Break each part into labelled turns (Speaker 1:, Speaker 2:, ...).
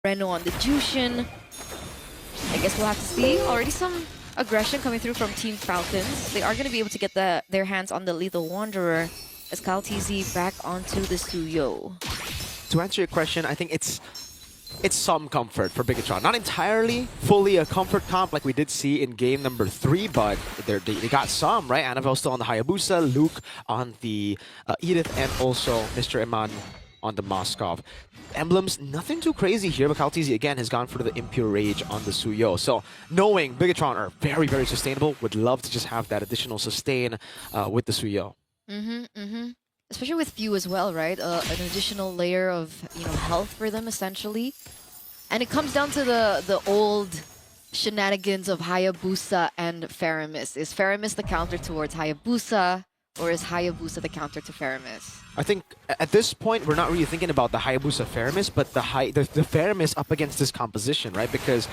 Speaker 1: Reno on the Jushin. I guess we'll have to see. Already some aggression coming through from Team Falcons. They are going to be able to get their hands on the Lethal Wanderer as Kyle TZ back onto the Suyo.
Speaker 2: To answer your question, I think it's some comfort for BIGETRON. Not entirely, fully a comfort comp like we did see in game number 3, but they got some, right? Annabelle still on the Hayabusa, Luke on the Edith, and also Mr. Iman on the Moskov. Emblems, nothing too crazy here, but Kyle TZ again has gone for the Impure Rage on the Suyo. So knowing BIGETRON are very, very sustainable, would love to just have that additional sustain with the Suyo.
Speaker 1: Especially with few as well, right? An additional layer of health for them essentially, and it comes down to the old shenanigans of Hayabusa and Faramis. Is Faramis the counter towards Hayabusa, or is Hayabusa the counter to Faramis?
Speaker 2: I think at this point we're not really thinking about the Hayabusa Faramis, but the Faramis up against this composition, right? Because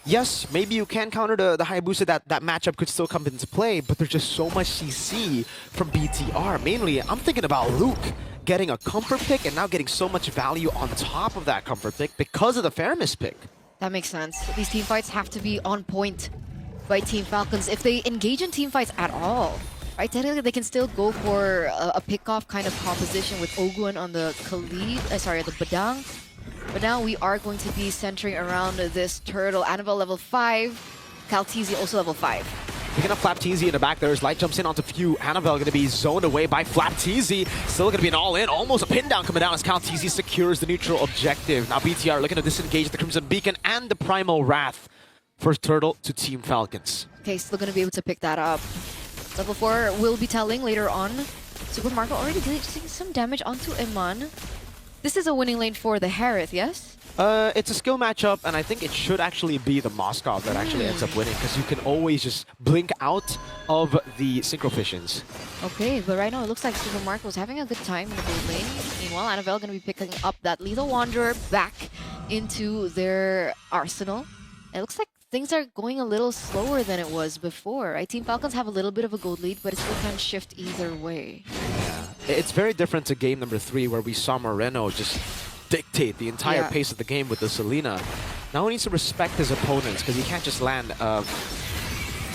Speaker 2: yes, maybe you can counter the Hayabusa, that matchup could still come into play, but there's just so much CC from BTR. Mainly, I'm thinking about Luke getting a comfort pick and now getting so much value on top of that comfort pick because of the Faramis pick.
Speaker 1: That makes sense. These team fights have to be on point by Team Falcons if they engage in team fights at all. Right, technically they can still go for a pick-off kind of composition with Ogun on the Khalid, the Badang. But now we are going to be centering around this turtle. Annabelle level 5, Kyle TZ also level 5.
Speaker 2: Picking up Flap TZ in the back there as Light jumps in onto Few. Annabelle going to be zoned away by Flap TZ. Still going to be an all-in, almost a pin down coming down as Kyle TZ secures the neutral objective. Now BTR looking to disengage the Crimson Beacon and the Primal Wrath. First turtle to Team Falcons.
Speaker 1: Okay, still going to be able to pick that up. Level 4 will be telling later on. Super Marco already doing some damage onto Iman. This is a winning lane for the Harith, yes?
Speaker 2: It's a skill matchup, and I think it should actually be the Moskov that actually ends up winning, because you can always just blink out of the Synchrophissions.
Speaker 1: Okay, but right now it looks like Super Marco is having a good time in the gold lane. Meanwhile, Annabelle going to be picking up that Lethal Wanderer back into their arsenal. It looks like things are going a little slower than it was before, right? Team Falcons have a little bit of a gold lead, but it still can shift either way.
Speaker 2: Yeah. It's very different to game number 3, where we saw Moreno just dictate the entire pace of the game with the Selena. Now he needs to respect his opponents, because he can't just land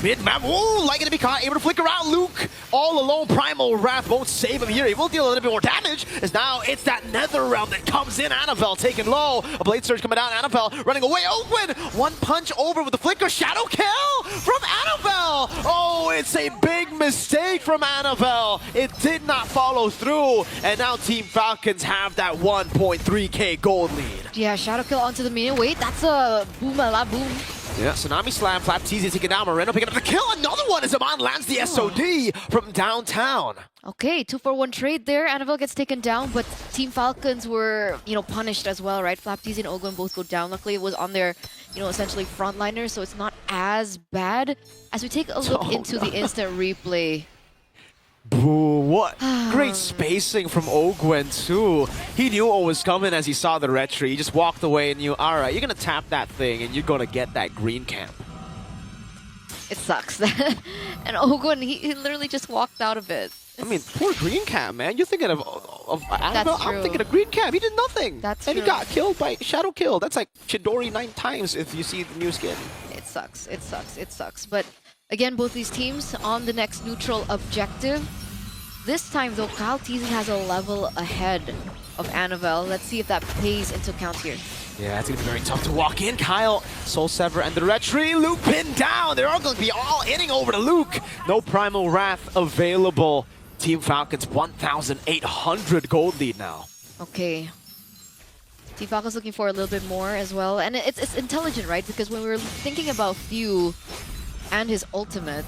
Speaker 2: mid-map. Ooh, Light gonna be caught, able to flicker out. Luke, all alone. Primal Wrath won't save him here. He will deal a little bit more damage, as now it's that Nether Realm that comes in. Annabelle taken low. A Blade Surge coming down. Annabelle running away. Open! One punch over with the flicker. Shadow kill from Annabelle! Oh, it's a big mistake from Annabelle. It did not follow through, and now Team Falcons have that 1.3k gold lead.
Speaker 1: Yeah, Shadow kill onto the minion. Wait, that's a boom-a-la-boom.
Speaker 2: Yeah, Tsunami Slam, Flap TZ taking down Moreno, picking up the kill. Another one as Iman lands the SOD from downtown.
Speaker 1: Okay, 2-for-1 trade there. Annabelle gets taken down, but Team Falcons were, punished as well, right? Flap TZ and Ogun both go down. Luckily, it was on their, essentially frontliners, so it's not as bad. As we take a look into the instant replay.
Speaker 2: Boo, what great spacing from Ogwen too. He knew what was coming as he saw the red tree. He just walked away and knew, all right, you're going to tap that thing and you're going to get that green camp.
Speaker 1: It sucks. And Ogwen, he literally just walked out of it.
Speaker 2: I mean, poor green camp, man. You're thinking of Annabelle. I'm thinking of green camp. He did nothing.
Speaker 1: That's
Speaker 2: and
Speaker 1: true.
Speaker 2: He got killed by Shadow Kill. That's like Chidori 9 times if you see the new skin.
Speaker 1: It sucks. It sucks. It sucks. But again, both these teams on the next neutral objective. This time, though, Kyle TZ has a level ahead of Annabelle. Let's see if that plays into account here.
Speaker 2: Yeah, it's going to be very tough to walk in. Kyle, Soul Sever, and the red tree. Luke pinned down. They're all going to be all inning over to Luke. No Primal Wrath available. Team Falcons 1,800 gold lead now.
Speaker 1: Okay. Team Falcons looking for a little bit more as well. And it's intelligent, right? Because when we were thinking about Few and his ultimate,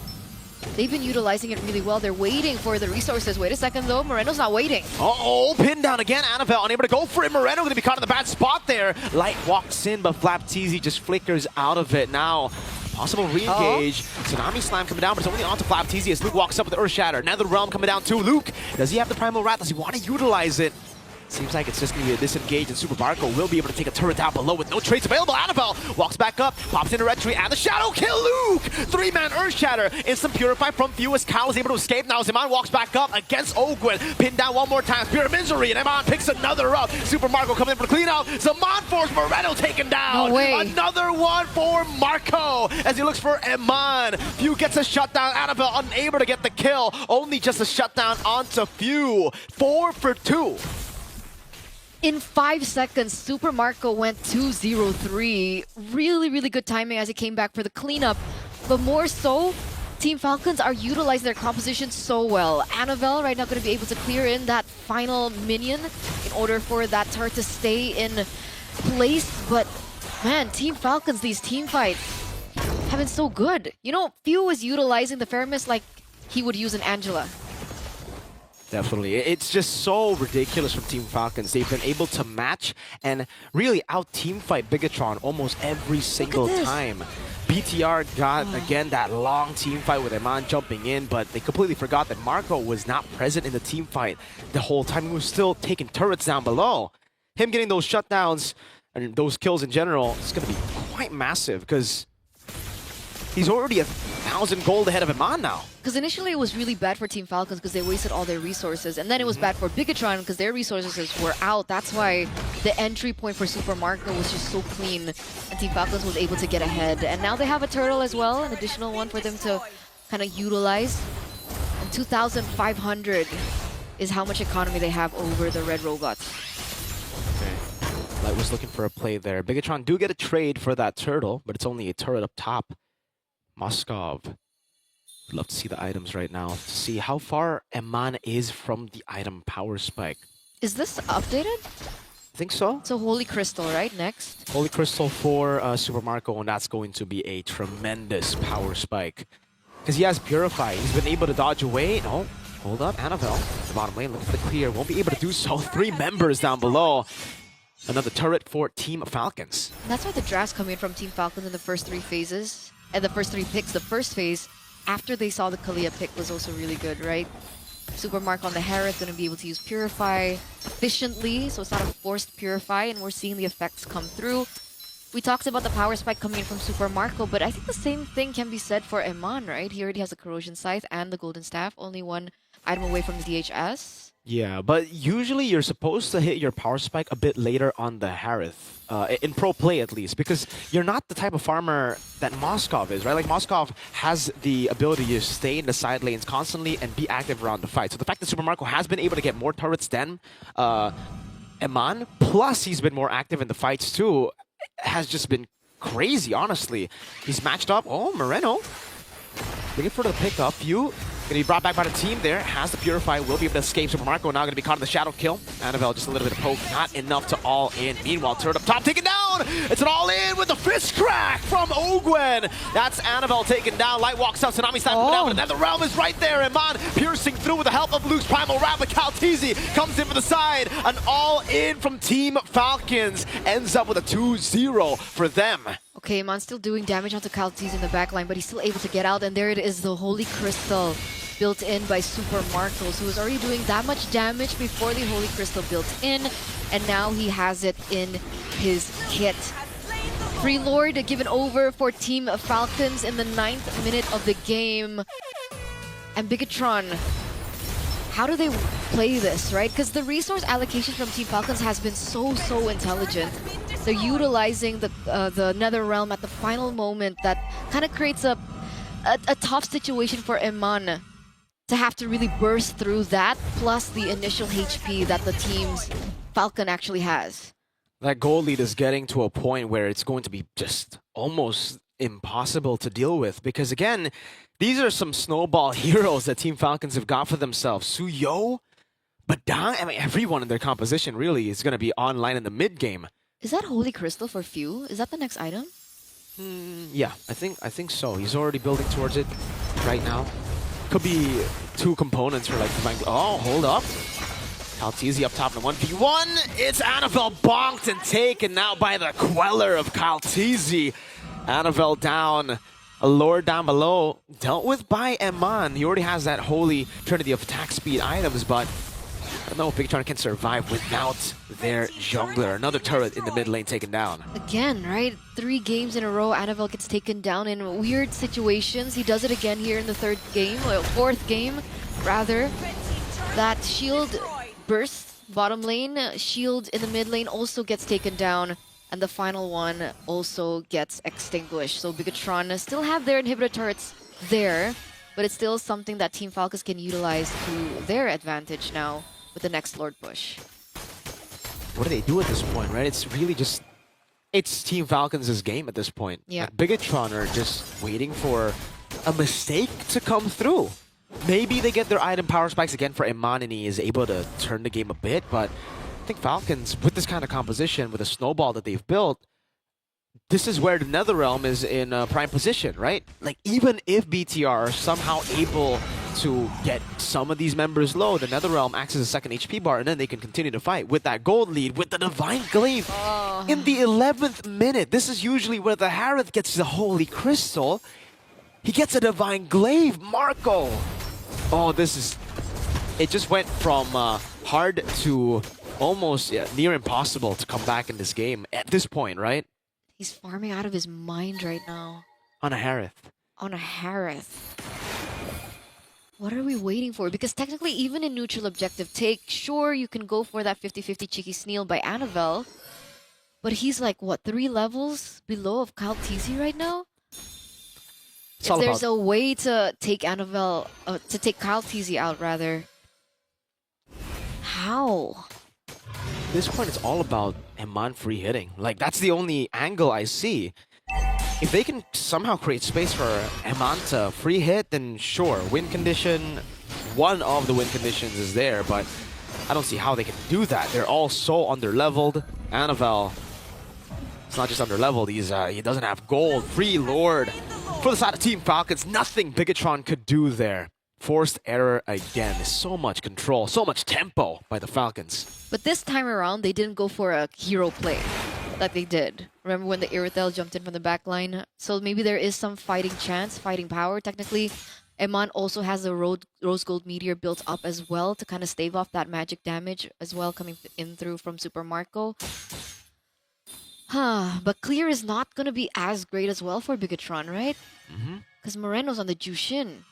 Speaker 1: they've been utilizing it really well. They're waiting for the resources. Wait a second, though. Moreno's not waiting.
Speaker 2: Uh-oh, pinned down again. Annabelle unable to go for it. Moreno going to be caught in the bad spot there. Light walks in, but Flap TZ just flickers out of it. Now, possible re-engage. Tsunami Slam coming down, but it's only onto Flap TZ as Luke walks up with the Earth Shatter. Nether Realm coming down too. Luke, does he have the Primal Wrath? Does he want to utilize it? Seems like it's just going to be a disengage, and Super Marco will be able to take a turret down below with no trades available. Annabelle walks back up, pops into red tree, and the shadow kill Luke! 3-man Earth Shatter. Instant Purify from Few as Kyle is able to escape. Now Zaman walks back up against Ogwin. Pinned down one more time. Spirit of Misery, and Eman picks another up. Super Marco coming in for the clean out. Zaman force Moreno taken down.
Speaker 1: No way.
Speaker 2: Another one for Marco as he looks for Eman. Few gets a shutdown. Annabelle unable to get the kill. Only just a shutdown onto Few. 4 for 2.
Speaker 1: In 5 seconds, Super Marco went 2-0-3. Really, really good timing as he came back for the cleanup. But more so, Team Falcons are utilizing their composition so well. Annabelle right now going to be able to clear in that final minion in order for that turret to stay in place. But man, Team Falcons, these team fights have been so good. You know, Few was utilizing the Feramis like he would use an Angela.
Speaker 2: Definitely. It's just so ridiculous from Team Falcons. They've been able to match and really out-teamfight BIGETRON almost every single time. BTR got, again, that long team fight with Eman jumping in, but they completely forgot that Marco was not present in the team fight the whole time. He was still taking turrets down below. Him getting those shutdowns and those kills in general is going to be quite massive because he's already 1,000 gold ahead of Eman now.
Speaker 1: Because initially it was really bad for Team Falcons because they wasted all their resources. And then it was bad for BIGETRON because their resources were out. That's why the entry point for Super Marco was just so clean. And Team Falcons was able to get ahead. And now they have a turtle as well, an additional one for them to kind of utilize. And 2,500 is how much economy they have over the red robots.
Speaker 2: Okay. Light was looking for a play there. BIGETRON do get a trade for that turtle, but it's only a turret up top. Moskov. Love to see the items right now to see how far Eman is from the item power spike.
Speaker 1: Is this updated?
Speaker 2: I think so.
Speaker 1: So Holy Crystal, right? Next.
Speaker 2: Holy Crystal for Super Marco, and that's going to be a tremendous power spike. Because he has Purify. He's been able to dodge away. No, hold up. Annabelle, the bottom lane, looking for the clear. Won't be able to do so. 3 members down below. Another turret for Team Falcons.
Speaker 1: That's why the drafts come in from Team Falcons in the first 3 phases. And the first 3 picks, the first phase, after they saw the Kalia pick was also really good, right? Super Marco on the Harith going to be able to use Purify efficiently, so it's not a forced Purify, and we're seeing the effects come through. We talked about the power spike coming in from Super Marco, but I think the same thing can be said for Eman, right? He already has the Corrosion Scythe and the Golden Staff, only 1 item away from the DHS. Yeah,
Speaker 2: but usually you're supposed to hit your power spike a bit later on the Harith, in pro play at least, because you're not the type of farmer that Moskov is, right? Like Moskov has the ability to stay in the side lanes constantly and be active around the fight. So the fact that Super Marco has been able to get more turrets than Eman, plus he's been more active in the fights too, has just been crazy, honestly. He's matched up. Oh, Moreno. Looking for the pickup. Few going to be brought back by the team there. Has the Purify. Will be able to escape. Super Marco now going to be caught in the shadow kill. Annabelle just a little bit of poke. Not enough to all in. Meanwhile, turret up top taken down. It's an all in with the fist crack from Ogwen. That's Annabelle taken down. Light walks out. Tsunami sniping down. But then the realm is right there. Eman piercing through with the help of Luke's Primal Wrap. But Caltizi comes in for the side. An all in from Team Falcons. Ends up with a 2-0 for them.
Speaker 1: Okay, Eman's still doing damage onto Caltiz in the backline, but he's still able to get out, and there it is, the Holy Crystal built in by Super Marco, who was already doing that much damage before the Holy Crystal built in, and now he has it in his kit. Free Lord given over for Team Falcons in the 9th minute of the game. And BIGETRON, how do they play this, right? Because the resource allocation from Team Falcons has been so intelligent. They're utilizing the Netherrealm at the final moment. That kind of creates a tough situation for Eman to have to really burst through that, plus the initial HP that the team's Falcon actually has.
Speaker 2: That goal lead is getting to a point where it's going to be just almost impossible to deal with, because again, these are some snowball heroes that Team Falcons have got for themselves. Suyo, Badang, I mean, everyone in their composition really is going to be online in the mid game.
Speaker 1: Is that Holy Crystal for Few? Is that the next item?
Speaker 2: Yeah, I think so. He's already building towards it right now. Could be 2 components for like divine. Oh, hold up. Caltizi up top in the 1v1. It's Annabelle bonked and taken now by the Queller of Caltizi. Annabelle down. A Lord down below. Dealt with by Eman. He already has that Holy Trinity of attack speed items, but I don't know if BIGETRON can survive without their jungler. Another turret in the mid lane taken down.
Speaker 1: Again, right? 3 games in a row, Annabelle gets taken down in weird situations. He does it again here in the 4th game, rather. That shield burst bottom lane, shield in the mid lane also gets taken down, and the final one also gets extinguished. So BIGETRON still have their inhibitor turrets there, but it's still something that Team Falcons can utilize to their advantage now with the next Lord push.
Speaker 2: What do they do at this point, right? It's really just... It's Team Falcons' game at this point.
Speaker 1: Yeah.
Speaker 2: Like, BIGETRON are just waiting for a mistake to come through. Maybe they get their item power spikes again for Iman and he is able to turn the game a bit, but I think Falcons, with this kind of composition, with a snowball that they've built, this is where the Netherrealm is in prime position, right? Like, even if BTR are somehow able to get some of these members low, the Netherrealm acts as a second HP bar, and then they can continue to fight with that gold lead, with the Divine Glaive. In the 11th minute, this is usually where the Harith gets the Holy Crystal. He gets a Divine Glaive, Marco. Oh, this is... It just went from hard to almost near impossible to come back in this game at this point, right?
Speaker 1: He's farming out of his mind right now.
Speaker 2: On a Harith.
Speaker 1: On a Harith. What are we waiting for? Because technically, even in neutral objective take, sure, you can go for that 50-50 cheeky Sneal by Annabelle. But he's like, what, 3 levels below of Kyle TZ right now? If there's a way to take Annabelle, to take Kyle TZ out, rather. How?
Speaker 2: At this point, it's all about Iman free hitting. Like, that's the only angle I see. If they can somehow create space for Iman to free hit, then sure, win condition, one of the win conditions is there, but I don't see how they can do that. They're all so under-leveled. Annabelle, it's not just under-leveled, he doesn't have gold. Free Lord. For the side of Team Falcons, nothing BIGETRON could do there. Forced error again. So much control, so much tempo by the Falcons.
Speaker 1: But this time around, they didn't go for a hero play like they did. Remember when the Irithel jumped in from the back line? So maybe there is some fighting chance, fighting power. Technically, Iman also has the Rose Gold Meteor built up as well to kind of stave off that magic damage as well coming in through from Super Marco. But clear is not going to be as great as well for BIGETRON, right? Because Moreno's on the Jushin.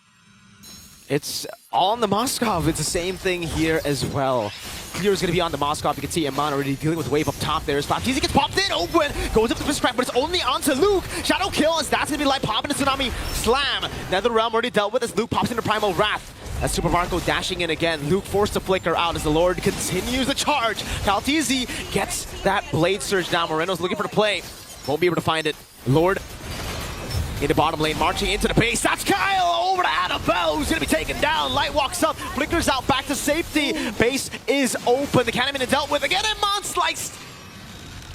Speaker 2: It's all on the Moskov. It's the same thing here as well. Clear is going to be on the Moskov. You can see Iman already dealing with wave up top there. He gets popped in, open, goes up to the crack, but it's only onto Luke. Shadow kill, as that's going to be like popping a Tsunami Slam. Netherrealm already dealt with as Luke pops into Primal Wrath. As Super Marco dashing in again, Luke forced to flicker out as the Lord continues the charge. Kaltizi gets that Blade Surge down. Moreno's looking for the play. Won't be able to find it. Lord in the bottom lane, marching into the base. That's Kyle over to Annabelle, who's going to be taken down. Light walks up, flickers out back to safety. Base is open. The Cannon is dealt with. Again, Iman sliced.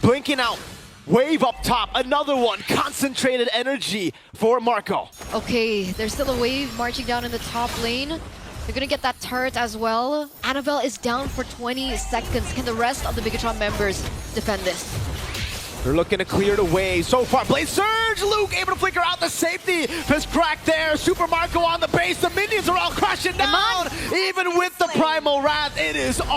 Speaker 2: Blinking out. Wave up top. Another one. Concentrated energy for Marco.
Speaker 1: Okay, there's still a wave marching down in the top lane. They're going to get that turret as well. Annabelle is down for 20 seconds. Can the rest of the BIGETRON members defend this?
Speaker 2: They're looking to clear the way. So far, Blade Surge! Luke able to flicker out the safety. Fist crack there. Super Marco on the base. The minions are all crashing down. Even with the Primal Wrath, it is all